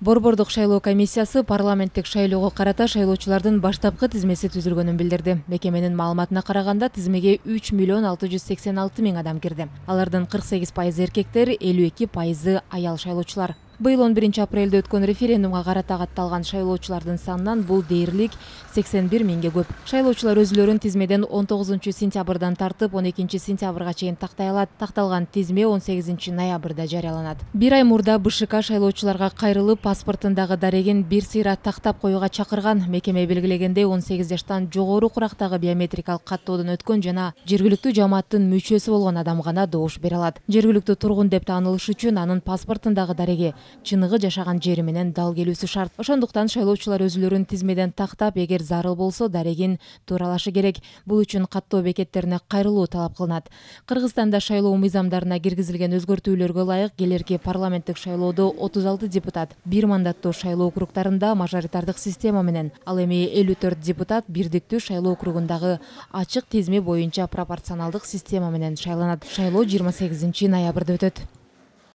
Борбордук шайлоо комиссиясы парламенттик шайлоого карата шайлоочулардын баштапкы тизмеси түзүлгөнүн билдирди. Мекеменин маалыматына караганда тизмеге 3 миллион 686 миң адам кирди. Алардын 48% эркектер, 52% аял шайлоочулар. Быйыл 11 апрелде өткөн референдумга карата катталган шайлоочулардын санынан бул дээрлик 81 миңге көп. Шайлоочулар өзүлөрүн тизмеден 19 сентябрдан тартып 12 сентябрга чейин тактай алат. Такталган тизме 18 ноябрда жарыяланат. Бир ай мурда БШК шайлоочуларга кайрылып паспортундагы дарегин бир сыйра тактап коюуга чакырган. Мекеме белгилегенде 18 жаштан жогору курактагы биометрикалык каттоодон өткөн жана жергиликтүү жамааттын мүчөсү болгон адам гана добуш бере алат. Жергиликтүү тургун деп таанылыш үчүн анын паспортундагы дареги чыныгы жашаган жери менен дал келүүсү шарт. Ошондуктан шайлоочулар өзүлөрүн тизмеден тактап, эгер зарыл болсо дарегин тууралашы керек. Бул үчүн каттоо бекеттерине кайрылуу талап кылынат. Кыргызстанда шайлоо мыйзамдарына киргизилген өзгөртүүлөргө ылайык келерки парламенттик шайлоодо 36 депутат бир мандаттуу шайлоо округтарында мажоритардык система менен, ал эми 54 депутат бирдиктүү шайлоо округундагы ачык тизме боюнча пропорционалдык система менен шайланат. Шайлоо 28 ноябрда өтөт.